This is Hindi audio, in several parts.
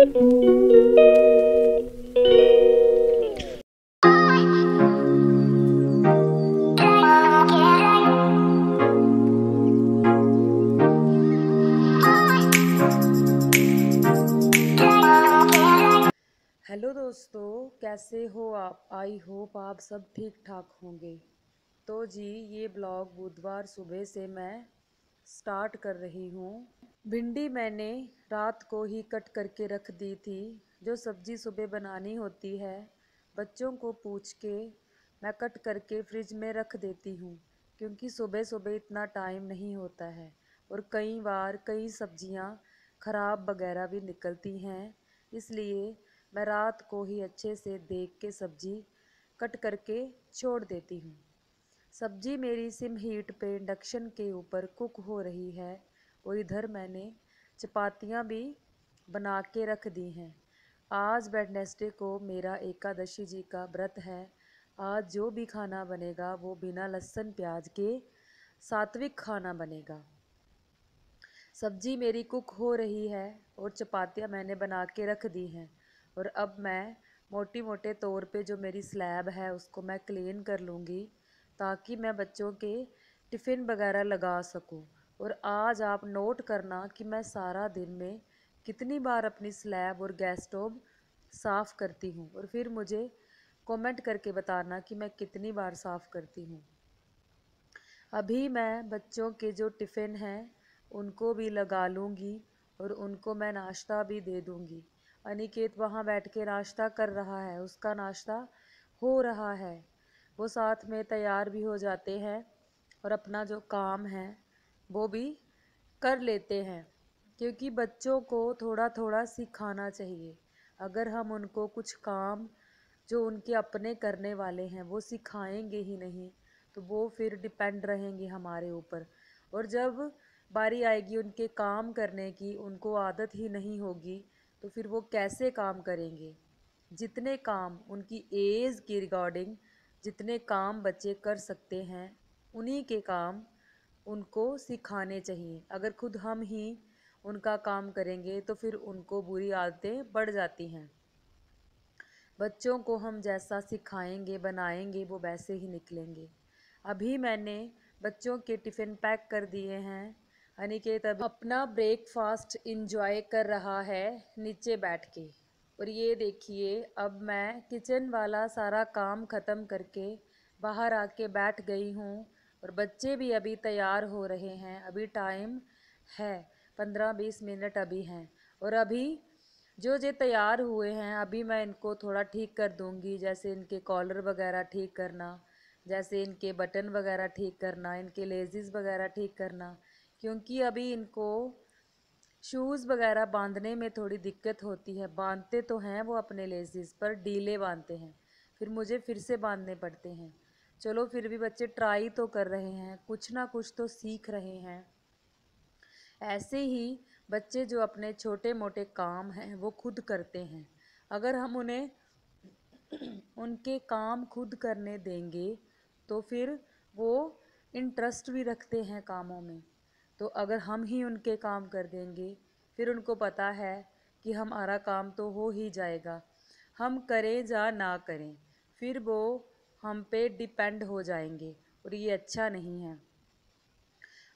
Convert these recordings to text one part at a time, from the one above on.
हेलो दोस्तों, कैसे हो आप? आई होप आप सब ठीक ठाक होंगे। तो जी, ये ब्लॉग बुधवार सुबह से मैं स्टार्ट कर रही हूँ। भिंडी मैंने रात को ही कट करके रख दी थी। जो सब्ज़ी सुबह बनानी होती है, बच्चों को पूछ के मैं कट करके फ्रिज में रख देती हूँ, क्योंकि सुबह सुबह इतना टाइम नहीं होता है और कई बार कई सब्जियाँ ख़राब वगैरह भी निकलती हैं। इसलिए मैं रात को ही अच्छे से देख के सब्ज़ी कट करके छोड़ देती हूँ। सब्ज़ी मेरी सिम हीट पे इंडक्शन के ऊपर कुक हो रही है और इधर मैंने चपातियाँ भी बना के रख दी हैं। आज वेडनेसडे को मेरा एकादशी जी का व्रत है। आज जो भी खाना बनेगा वो बिना लहसुन प्याज के सात्विक खाना बनेगा। सब्जी मेरी कुक हो रही है और चपातियाँ मैंने बना के रख दी हैं। और अब मैं मोटी मोटे तौर पे जो मेरी स्लैब है उसको मैं क्लीन कर लूँगी, ताकि मैं बच्चों के टिफ़िन वगैरह लगा सकूँ। और आज आप नोट करना कि मैं सारा दिन में कितनी बार अपनी स्लैब और गैस स्टोव साफ़ करती हूँ, और फिर मुझे कमेंट करके बताना कि मैं कितनी बार साफ़ करती हूँ। अभी मैं बच्चों के जो टिफ़िन हैं उनको भी लगा लूँगी और उनको मैं नाश्ता भी दे दूँगी। अनिकेत वहाँ बैठ के नाश्ता कर रहा है, उसका नाश्ता हो रहा है। वो साथ में तैयार भी हो जाते हैं और अपना जो काम है वो भी कर लेते हैं, क्योंकि बच्चों को थोड़ा थोड़ा सिखाना चाहिए। अगर हम उनको कुछ काम जो उनके अपने करने वाले हैं वो सिखाएंगे ही नहीं, तो वो फिर डिपेंड रहेंगे हमारे ऊपर। और जब बारी आएगी उनके काम करने की, उनको आदत ही नहीं होगी, तो फिर वो कैसे काम करेंगे? जितने काम उनकी एज के रिगार्डिंग जितने काम बच्चे कर सकते हैं, उन्हीं के काम उनको सिखाने चाहिए। अगर खुद हम ही उनका काम करेंगे तो फिर उनको बुरी आदतें बढ़ जाती हैं। बच्चों को हम जैसा सिखाएंगे बनाएंगे वो वैसे ही निकलेंगे। अभी मैंने बच्चों के टिफ़िन पैक कर दिए हैं। अनिकेत अभी अपना ब्रेकफास्ट इंजॉय कर रहा है नीचे बैठ के। और ये देखिए, अब मैं किचन वाला सारा काम ख़त्म करके बाहर आके बैठ गई हूँ और बच्चे भी अभी तैयार हो रहे हैं। अभी टाइम है 15-20 मिनट अभी हैं। और अभी जो ये तैयार हुए हैं, अभी मैं इनको थोड़ा ठीक कर दूंगी, जैसे इनके कॉलर वगैरह ठीक करना, जैसे इनके बटन वगैरह ठीक करना, इनके लेजिस वगैरह ठीक करना। क्योंकि अभी इनको शूज़ वगैरह बांधने में थोड़ी दिक्कत होती है। बांधते तो हैं वो अपने लेजिस पर, डीले बांधते हैं, फिर मुझे फिर से बांधने पड़ते हैं। चलो, फिर भी बच्चे ट्राई तो कर रहे हैं, कुछ ना कुछ तो सीख रहे हैं। ऐसे ही बच्चे जो अपने छोटे मोटे काम हैं वो खुद करते हैं। अगर हम उन्हें उनके काम खुद करने देंगे तो फिर वो इंटरेस्ट भी रखते हैं कामों में। तो अगर हम ही उनके काम कर देंगे, फिर उनको पता है कि हमारा काम तो हो ही जाएगा, हम करें या ना करें, फिर वो हम पे डिपेंड हो जाएंगे, और ये अच्छा नहीं है।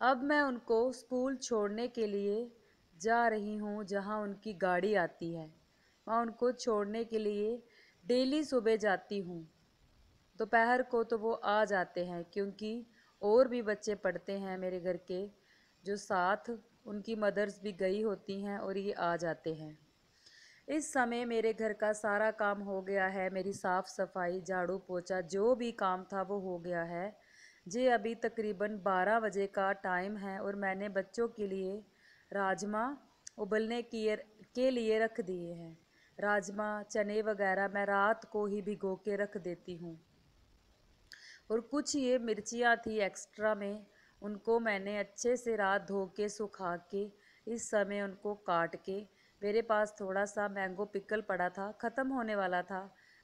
अब मैं उनको स्कूल छोड़ने के लिए जा रही हूँ, जहाँ उनकी गाड़ी आती है। मैं उनको छोड़ने के लिए डेली सुबह जाती हूँ। दोपहर को तो वो आ जाते हैं, क्योंकि और भी बच्चे पढ़ते हैं मेरे घर के जो साथ, उनकी मदर्स भी गई होती हैं और ये आ जाते हैं। इस समय मेरे घर का सारा काम हो गया है। मेरी साफ़ सफाई, झाड़ू पोछा, जो भी काम था वो हो गया है। जे अभी तकरीबन 12 बजे का टाइम है और मैंने बच्चों के लिए राजमा उबलने के लिए रख दिए हैं। राजमा चने वगैरह मैं रात को ही भिगो के रख देती हूँ। और कुछ ये मिर्चियाँ थी एक्स्ट्रा में, उनको मैंने अच्छे से रात धो के सुखा के इस समय उनको काट के, मेरे पास थोड़ा सा मैंगो पिकल पड़ा था, ख़त्म होने वाला था,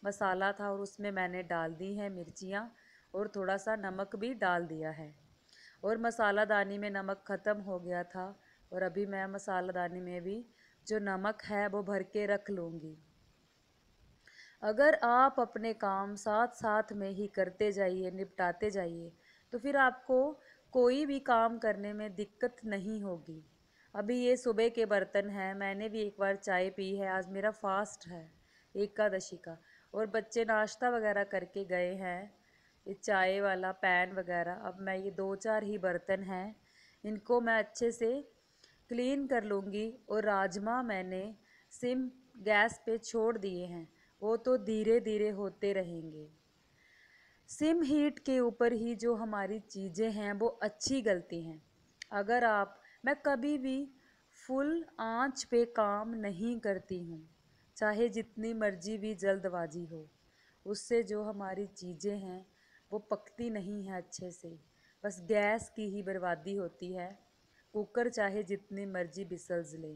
मसाला था, और उसमें मैंने डाल दी हैं मिर्चियाँ और थोड़ा सा नमक भी डाल दिया है। और मसालादानी में नमक ख़त्म हो गया था और अभी मैं मसालादानी में भी जो नमक है वो भर के रख लूँगी। अगर आप अपने काम साथ साथ में ही करते जाइए, निपटाते जाइए, तो फिर आपको कोई भी काम करने में दिक्कत नहीं होगी। अभी ये सुबह के बर्तन हैं, मैंने भी एक बार चाय पी है, आज मेरा फास्ट है एकादशी का। और बच्चे नाश्ता वगैरह करके गए हैं, ये चाय वाला पैन वगैरह। अब मैं ये 2-4 ही बर्तन हैं, इनको मैं अच्छे से क्लीन कर लूँगी। और राजमा मैंने सिम गैस पे छोड़ दिए हैं, वो तो धीरे धीरे होते रहेंगे। सिम हीट के ऊपर ही जो हमारी चीज़ें हैं वो अच्छी गलती हैं। अगर मैं कभी भी फुल आंच पे काम नहीं करती हूँ, चाहे जितनी मर्जी भी जल्दबाजी हो। उससे जो हमारी चीज़ें हैं वो पकती नहीं हैं अच्छे से, बस गैस की ही बर्बादी होती है। कुकर चाहे जितनी मर्जी बिसल्स ले,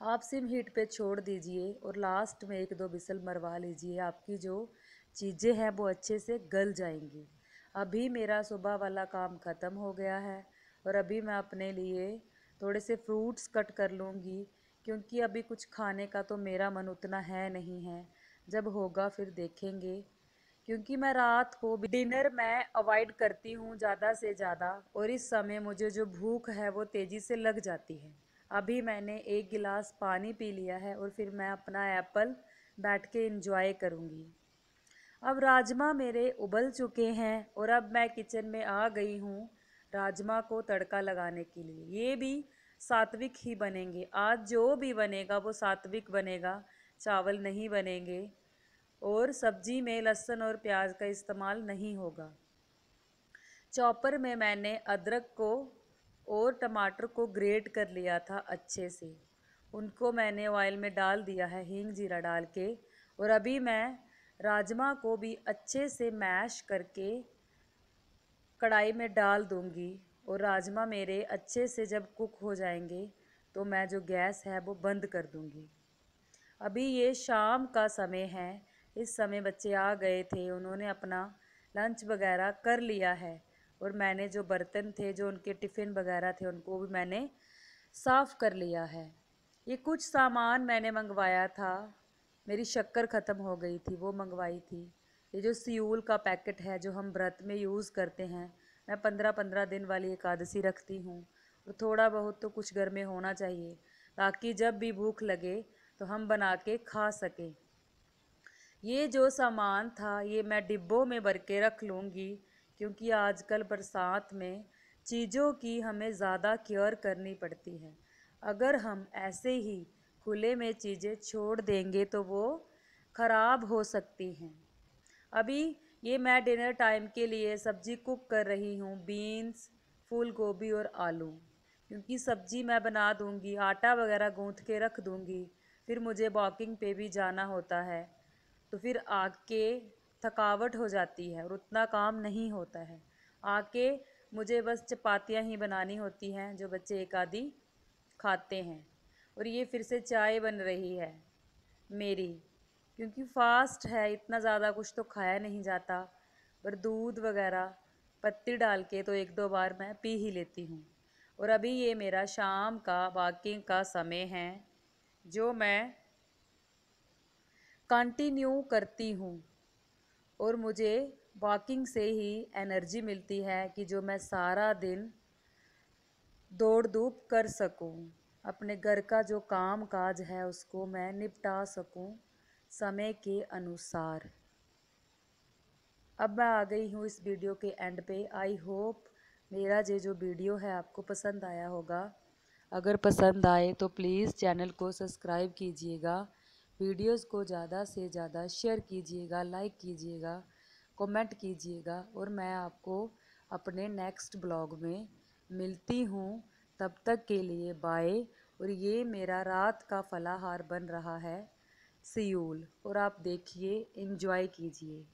आप सिम हीट पे छोड़ दीजिए और लास्ट में 1-2 बिसल मरवा लीजिए, आपकी जो चीज़ें हैं वो अच्छे से गल जाएंगी। अभी मेरा सुबह वाला काम ख़त्म हो गया है और अभी मैं अपने लिए थोड़े से फ्रूट्स कट कर लूँगी, क्योंकि अभी कुछ खाने का तो मेरा मन उतना है नहीं है, जब होगा फिर देखेंगे। क्योंकि मैं रात को डिनर मैं अवॉइड करती हूँ ज़्यादा से ज़्यादा, और इस समय मुझे जो भूख है वो तेज़ी से लग जाती है। अभी मैंने 1 गिलास पानी पी लिया है और फिर मैं अपना एप्पल बैठ के एंजॉय करूँगी। अब राजमा मेरे उबल चुके हैं और अब मैं किचन में आ गई हूँ राजमा को तड़का लगाने के लिए। ये भी सात्विक ही बनेंगे, आज जो भी बनेगा वो सात्विक बनेगा, चावल नहीं बनेंगे। और सब्जी में लहसुन और प्याज का इस्तेमाल नहीं होगा। चॉपर में मैंने अदरक को और टमाटर को ग्रेट कर लिया था अच्छे से, उनको मैंने ऑयल में डाल दिया है हींग जीरा डाल के। और अभी मैं राजमा को भी अच्छे से मैश करके कढ़ाई में डाल दूंगी। और राजमा मेरे अच्छे से जब कुक हो जाएंगे तो मैं जो गैस है वो बंद कर दूंगी। अभी ये शाम का समय है, इस समय बच्चे आ गए थे, उन्होंने अपना लंच वगैरह कर लिया है। और मैंने जो बर्तन थे, जो उनके टिफ़िन वगैरह थे, उनको भी मैंने साफ़ कर लिया है। ये कुछ सामान मैंने मंगवाया था, मेरी शक्कर ख़त्म हो गई थी, वो मंगवाई थी। ये जो सियूल का पैकेट है जो हम व्रत में यूज़ करते हैं, मैं 15-15 दिन वाली एकादशी रखती हूँ, और थोड़ा बहुत तो कुछ घर में होना चाहिए, ताकि जब भी भूख लगे तो हम बना के खा सकें। ये जो सामान था ये मैं डिब्बों में भर के रख लूँगी, क्योंकि आजकल बरसात में चीज़ों की हमें ज़्यादा केयर करनी पड़ती है। अगर हम ऐसे ही खुले में चीज़ें छोड़ देंगे तो वो ख़राब हो सकती हैं। अभी ये मैं डिनर टाइम के लिए सब्ज़ी कुक कर रही हूँ, बीन्स, फूल गोभी और आलू, क्योंकि सब्ज़ी मैं बना दूँगी, आटा वगैरह गूँथ के रख दूँगी, फिर मुझे वॉकिंग पे भी जाना होता है, तो फिर आके थकावट हो जाती है और उतना काम नहीं होता है। आके मुझे बस चपातियाँ ही बनानी होती हैं जो बच्चे एक आधी खाते हैं। और ये फिर से चाय बन रही है मेरी, क्योंकि फास्ट है, इतना ज़्यादा कुछ तो खाया नहीं जाता, पर दूध वगैरह पत्ती डाल के तो 1-2 बार मैं पी ही लेती हूँ। और अभी ये मेरा शाम का वॉकिंग का समय है, जो मैं कंटिन्यू करती हूँ। और मुझे वॉकिंग से ही एनर्जी मिलती है कि जो मैं सारा दिन दौड़ धूप कर सकूं, अपने घर का जो काम काज है उसको मैं निपटा सकूं समय के अनुसार। अब मैं आ गई हूँ इस वीडियो के एंड पे। आई होप मेरा ये जो वीडियो है आपको पसंद आया होगा। अगर पसंद आए तो प्लीज़ चैनल को सब्सक्राइब कीजिएगा, वीडियोस को ज़्यादा से ज़्यादा शेयर कीजिएगा, लाइक कीजिएगा, कमेंट कीजिएगा। और मैं आपको अपने नेक्स्ट ब्लॉग में मिलती हूँ, तब तक के लिए बाय। और ये मेरा रात का फलाहार बन रहा है सियूल, और आप देखिए, एंजॉय कीजिए।